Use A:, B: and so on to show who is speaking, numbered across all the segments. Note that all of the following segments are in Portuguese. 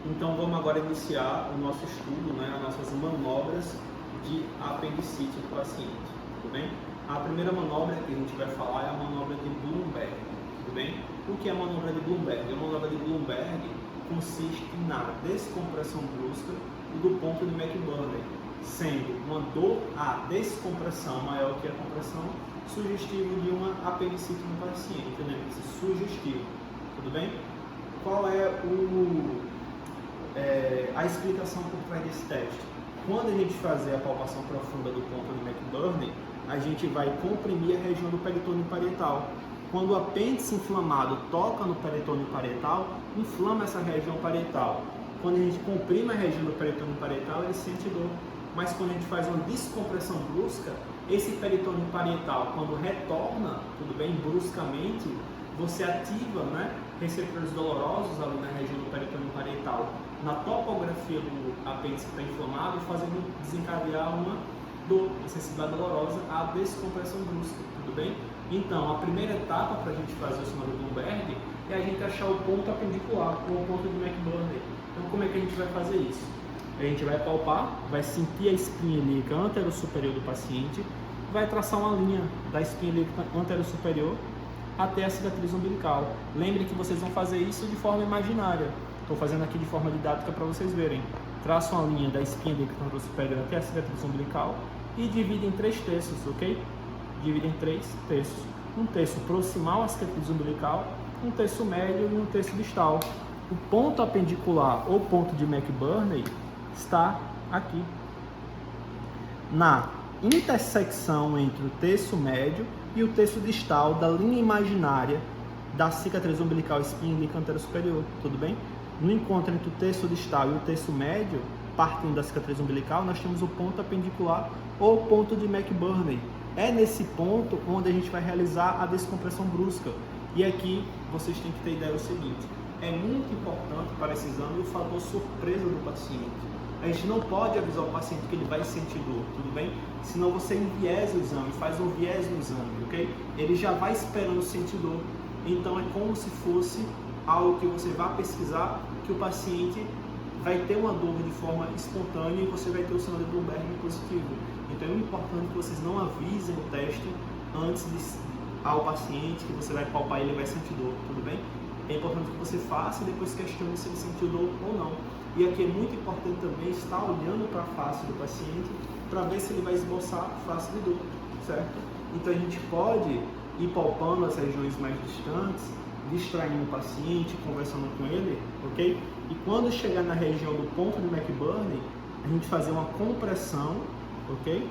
A: Então vamos agora iniciar o nosso estudo, né, as nossas manobras de apendicite do paciente, tudo bem? A primeira manobra que a gente vai falar é a manobra de Blumberg, tudo bem? O que é a manobra de Blumberg? A manobra de Blumberg consiste na descompressão brusca do ponto de McBurney, sendo uma dor, a descompressão maior que a compressão, sugestivo de uma apendicite no paciente, lembre-se, sugestivo, tudo bem? Qual é a explicação por trás desse teste? Quando a gente fazer a palpação profunda do ponto de McBurney, a gente vai comprimir a região do peritônio parietal. Quando o apêndice inflamado toca no peritônio parietal, inflama essa região parietal. Quando a gente comprime a região do peritônio parietal, ele sente dor. Mas quando a gente faz uma descompressão brusca, esse peritônio parietal, quando retorna, tudo bem, bruscamente, você ativa, né, receptores dolorosos ali na região do peritônio parietal, na topografia do apêndice que está inflamado, fazendo desencadear uma dor, uma sensibilidade dolorosa à descompressão brusca, tudo bem? Então, a primeira etapa para a gente fazer o sinal de Blumberg é a gente achar o ponto apendicular, ou o ponto de McBurney. Então, como é que a gente vai fazer isso? A gente vai palpar, vai sentir a espinha ilíaca antero-superior do paciente, vai traçar uma linha da espinha ilíaca antero-superior até a cicatriz umbilical. Lembre que vocês vão fazer isso de forma imaginária. Estou fazendo aqui de forma didática para vocês verem. Traçam a linha da espinha ilíaca antero-superior até a cicatriz umbilical e divide em 3 terços, ok? Divide em 3 terços. Um terço proximal à cicatriz umbilical, um terço médio e um terço distal. O ponto apendicular ou ponto de McBurney está aqui, na intersecção entre o terço médio e o terço distal da linha imaginária da cicatriz umbilical espinha ilíaca antero-superior, tudo bem? No encontro entre o terço distal e o terço médio, partindo da cicatriz umbilical, nós temos o ponto apendicular ou ponto de McBurney. É nesse ponto onde a gente vai realizar a descompressão brusca. E aqui vocês têm que ter ideia do seguinte: é muito importante para esse exame o fator surpresa do paciente. A gente não pode avisar o paciente que ele vai sentir dor, tudo bem? Senão você enviesa o exame, faz um viés no exame, ok? Ele já vai esperando sentir dor. Então é como se fosse algo que você vai pesquisar, que o paciente vai ter uma dor de forma espontânea e você vai ter o sinal de Blumberg positivo. Então é importante que vocês não avisem o teste antes ao paciente que você vai palpar e ele vai sentir dor, tudo bem? É importante que você faça e depois questione se ele sentiu dor ou não. E aqui é muito importante também estar olhando para a face do paciente para ver se ele vai esboçar face de dor, certo? Então a gente pode ir palpando as regiões mais distantes, distraindo o paciente, conversando com ele, ok? E quando chegar na região do ponto de McBurney, a gente fazer uma compressão, ok?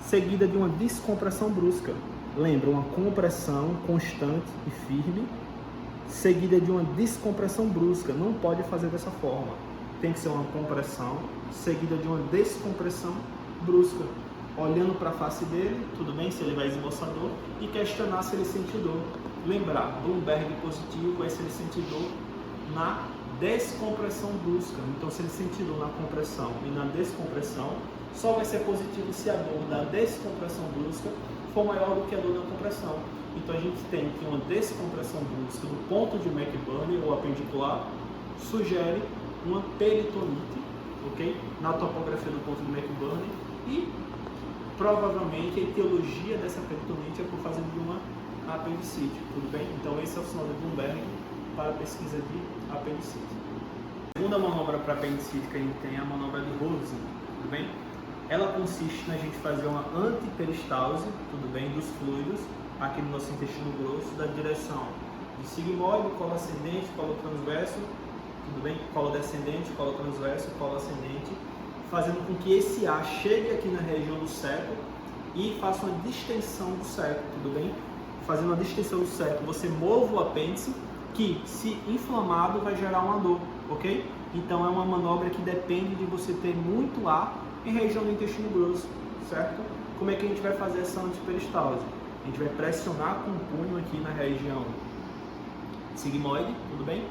A: Seguida de uma descompressão brusca. Lembra, uma compressão constante e firme, seguida de uma descompressão brusca. Não pode fazer dessa forma. Tem que ser uma compressão seguida de uma descompressão brusca. Olhando para a face dele, tudo bem, se ele vai esboçar dor, e questionar se ele sente dor. Lembrar, Blumberg positivo vai ser ele sentir dor na descompressão brusca. Então, se ele sentir dor na compressão e na descompressão, só vai ser positivo se a dor da descompressão brusca for maior do que a dor da compressão. Então, a gente tem que uma descompressão brusca do ponto de McBurney ou apendicular sugere uma peritonite, ok? Na topografia do ponto de McBurney, e provavelmente a etiologia dessa peritonite é por causa de uma apendicite, tudo bem? Então esse é o sinal de Blumberg para a pesquisa de apendicite. A segunda manobra para apendicite que a gente tem é a manobra de Rosen, tudo bem? Ela consiste na gente fazer uma antiperistalse, tudo bem, dos fluidos aqui no nosso intestino grosso, da direção de sigmoide, colo ascendente, colo transverso, tudo bem? Colo descendente, colo transverso, colo ascendente, fazendo com que esse ar chegue aqui na região do septo e faça uma distensão do septo, tudo bem? Fazendo uma distensão do septo, você move o apêndice, que, se inflamado, vai gerar uma dor, ok? Então é uma manobra que depende de você ter muito ar em região do intestino grosso, certo? Como é que a gente vai fazer essa antiperistalse? A gente vai pressionar com o punho aqui na região sigmoide, tudo bem?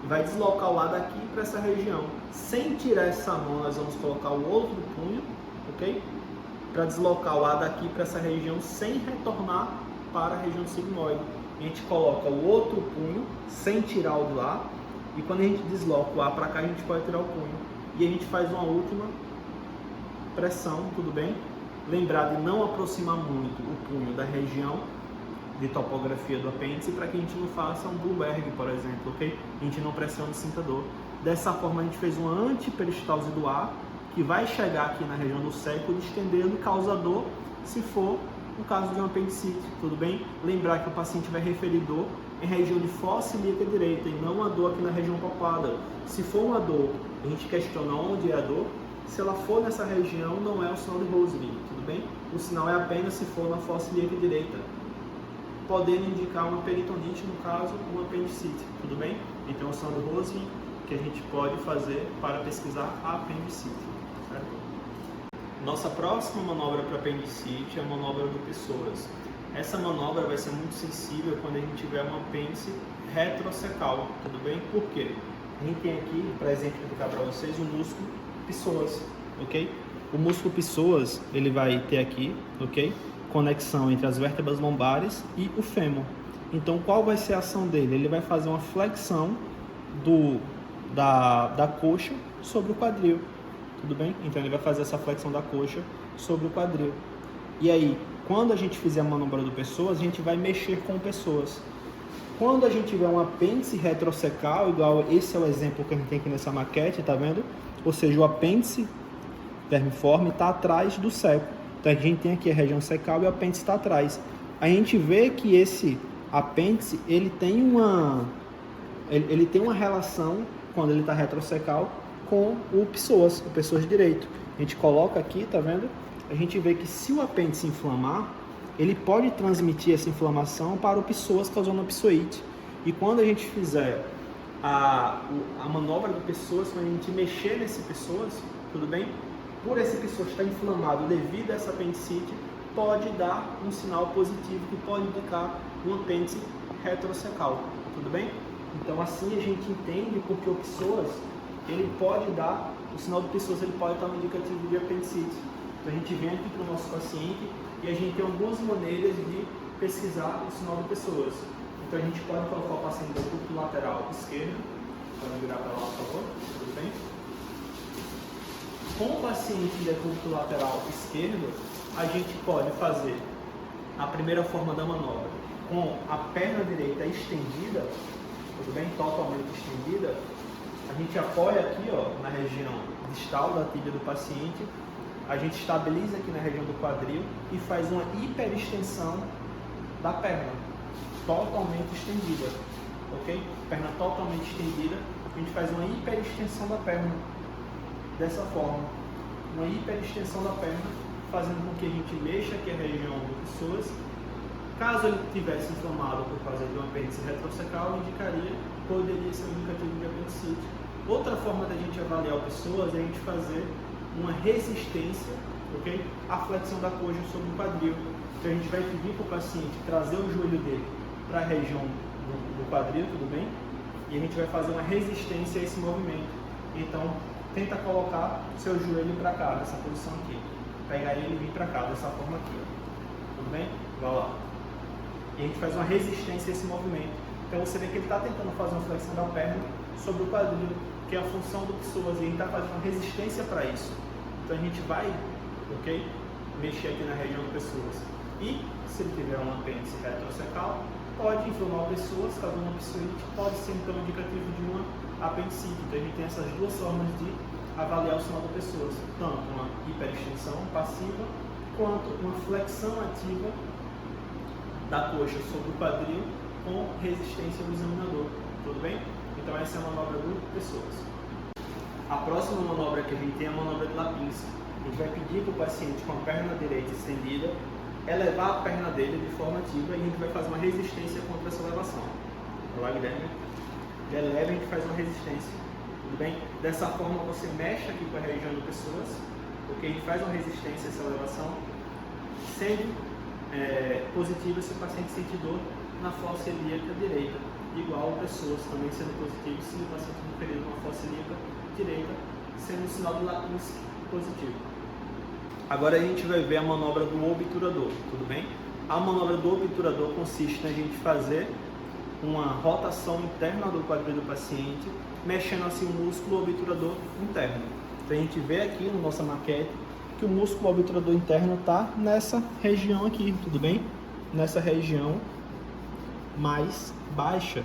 A: Vai deslocar o ar daqui para essa região. Sem tirar essa mão, nós vamos colocar o outro punho, ok? Para deslocar o ar daqui para essa região sem retornar para a região sigmoide. A gente coloca o outro punho, sem tirar o do ar, E quando a gente desloca o ar para cá, a gente pode tirar o punho. E a gente faz uma última pressão, tudo bem? Lembrar de não aproximar muito o punho da região de topografia do apêndice para que a gente não faça um Blumberg, por exemplo, ok? A gente não pressione e sinta dor. Dessa forma a gente fez uma antiperistalse do ar que vai chegar aqui na região do século, estendendo e causa dor se for o caso de uma apendicite, tudo bem? Lembrar que o paciente vai referir dor em região de fossa ilíaca direita e não uma dor aqui na região palpável. Se for uma dor, a gente questiona onde é a dor. Se ela for nessa região, não é o sinal de Rosling, tudo bem? O sinal é apenas se for na fossa ilíaca direita, podendo indicar uma peritonite, no caso, uma apendicite, tudo bem? Então, é o sinal de Rosling que a gente pode fazer para pesquisar a apendicite, certo? Nossa próxima manobra para apendicite é a manobra do Pessoas. Essa manobra vai ser muito sensível quando a gente tiver um apêndice retrocecal, tudo bem? Por quê? A gente tem aqui, para exemplificar para vocês, o músculo Pessoas, ok? O músculo Pessoas, ele vai ter aqui, ok? Conexão entre as vértebras lombares e o fêmur. Então, qual vai ser a ação dele? Ele vai fazer uma flexão da coxa sobre o quadril, tudo bem? Então, ele vai fazer essa flexão da coxa sobre o quadril. E aí, quando a gente fizer a manobra do Pessoas, a gente vai mexer com Pessoas. Quando a gente tiver um apêndice retrocecal, igual esse é o exemplo que a gente tem aqui nessa maquete, tá vendo? Ou seja, o apêndice vermiforme está atrás do seco. Então a gente tem aqui a região secal e o apêndice está atrás. A gente vê que esse apêndice ele tem uma relação, quando ele está retrocecal, com o Pessoas direito. A gente coloca aqui, tá vendo? A gente vê que se o apêndice inflamar, ele pode transmitir essa inflamação para o Pessoas, causando a psoite. E quando a gente fizer a manobra do Pessoas, quando a gente mexer nesse Pessoas, tudo bem? Por esse Pessoas estar inflamado devido a essa apendicite, pode dar um sinal positivo que pode indicar um apêndice retrocecal, tudo bem? Então assim a gente entende porque o Pessoas, ele pode dar, o sinal do Pessoas ele pode dar um indicativo de apendicite. Então a gente vem aqui para o nosso paciente e a gente tem algumas maneiras de pesquisar o sinal do Pessoas. Então a gente pode colocar o paciente do decúbito lateral esquerdo, pode virar para lá, por favor, tudo bem? Com o paciente de decúbito lateral esquerdo, a gente pode fazer a primeira forma da manobra com a perna direita estendida, tudo bem? Totalmente estendida. A gente apoia aqui, ó, na região distal da tíbia do paciente, a gente estabiliza aqui na região do quadril e faz uma hiperextensão da perna, totalmente estendida, ok? Perna totalmente estendida, a gente faz uma hiperextensão da perna, dessa forma, uma hiperextensão da perna, fazendo com que a gente mexa aqui a região do Pessoas. Caso ele tivesse inflamado por causa de um apêndice retrocecal, poderia ser um indicativo de apendicite. Outra forma da gente avaliar o Pessoas é a gente fazer uma resistência, ok? A flexão da coxa sobre o quadril. Então a gente vai pedir para o paciente trazer o joelho dele para a região do quadril, tudo bem? E a gente vai fazer uma resistência a esse movimento. Então tenta colocar o seu joelho para cá, nessa posição aqui. Pegar ele e vir para cá, dessa forma aqui, ó. Tudo bem? Vai lá. E a gente faz uma resistência a esse movimento. Então você vê que ele está tentando fazer uma flexão da perna sobre o quadril, que é a função do Pessoas, e a gente está fazendo uma resistência para isso. Então a gente vai, ok, mexer aqui na região do Pessoas. E se ele tiver um apêndice retrocecal, pode inflamar o Pessoas, causando uma psoite, pode ser então indicativo de uma apendicite. Então a gente tem essas duas formas de avaliar o sinal do Pessoas, tanto uma hiperextensão passiva, quanto uma flexão ativa da coxa sobre o quadril com resistência do examinador, tudo bem? Então essa é a manobra do Pessoas. A próxima manobra que a gente tem é a manobra de Lapinski. A gente vai pedir para o paciente com a perna direita estendida elevar a perna dele de forma ativa e a gente vai fazer uma resistência contra essa elevação. Vai, Guilherme? Eleva, a gente faz uma resistência, tudo bem? Dessa forma você mexe aqui com a região do Pessoas, porque a gente faz uma resistência a essa elevação, sendo positivo se o paciente sentir dor na fossa ilíaca direita, igual Pessoas também sendo positivo se o paciente referir uma fossa ilíaca direita, sendo o sinal de Lapinski positivo. Agora a gente vai ver a manobra do obturador, tudo bem? A manobra do obturador consiste na gente fazer uma rotação interna do quadril do paciente, mexendo assim o músculo obturador interno. Então a gente vê aqui na nossa maquete que o músculo obturador interno está nessa região aqui, tudo bem? Nessa região mais baixa.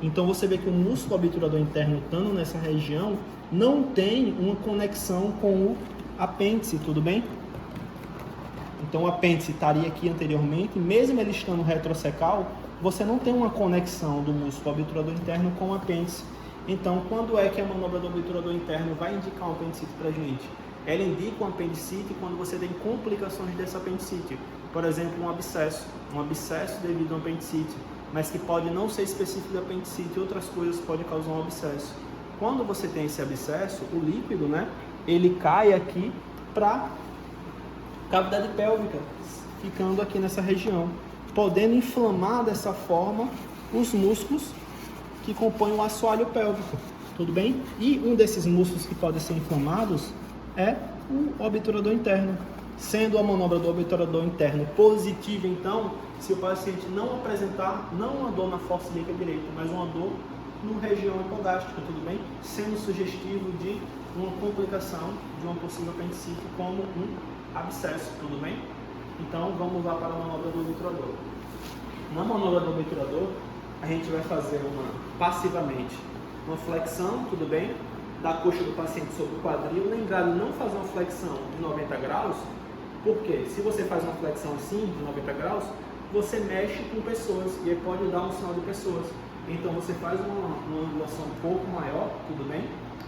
A: Então você vê que o músculo obturador interno estando nessa região não tem uma conexão com o apêndice, tudo bem? Então o apêndice estaria aqui anteriormente, mesmo ele estando retrocecal, você não tem uma conexão do músculo obturador interno com o apêndice. Então quando é que a manobra do obturador interno vai indicar um apendicite para a gente? Ela indica um apendicite quando você tem complicações desse apendicite. Por exemplo, um abscesso devido a um apendicite, mas que pode não ser específico do apendicite, e outras coisas podem causar um abscesso. Quando você tem esse abscesso, o líquido, né, ele cai aqui para cavidade pélvica, ficando aqui nessa região, podendo inflamar dessa forma os músculos que compõem o assoalho pélvico, tudo bem? E um desses músculos que podem ser inflamados é o obturador interno. Sendo a manobra do obturador interno positiva, então, se o paciente não apresentar, não uma dor na fossa ilíaca direita, mas uma dor na região hipogástrica, tudo bem? Sendo sugestivo de uma complicação de uma possível apendicite, como um abscesso, tudo bem? Então, vamos lá para a manobra do obturador. Na manobra do obturador, a gente vai fazer passivamente uma flexão, tudo bem? Da coxa do paciente sobre o quadril. Lembrar de não fazer uma flexão de 90 graus, porque se você faz uma flexão assim, de 90 graus, você mexe com pessoas e aí pode dar um sinal de pessoas. Então você faz uma angulação um pouco maior, tudo bem?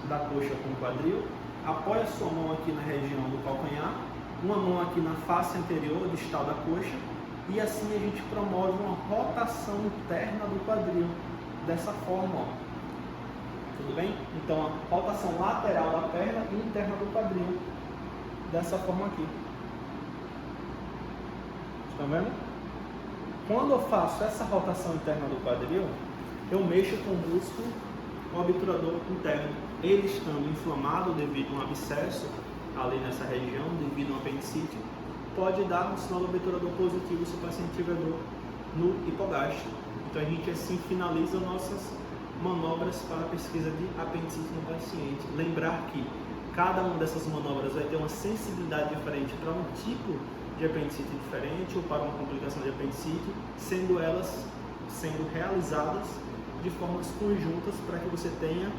A: Da coxa com o quadril, apoia a sua mão aqui na região do calcanhar, uma mão aqui na face anterior, distal da coxa, e assim a gente promove uma rotação interna do quadril, dessa forma, ó. Tudo bem? Então a rotação lateral da perna e interna do quadril, dessa forma aqui. Estão vendo? Quando eu faço essa rotação interna do quadril, eu mexo com o músculo obturador interno. Ele estando inflamado devido a um abscesso ali nessa região, devido a um apendicite, pode dar um sinal obturador positivo se o paciente tiver dor no hipogástrico. Então a gente assim finaliza nossas manobras para a pesquisa de apendicite no paciente. Lembrar que cada uma dessas manobras vai ter uma sensibilidade diferente para um tipo de apendicite diferente ou para uma complicação de apendicite, sendo elas realizadas de formas conjuntas para que você tenha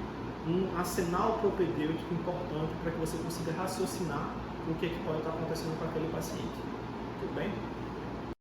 A: um arsenal propedêutico importante para que você consiga raciocinar o que pode estar acontecendo com aquele paciente. Tudo bem?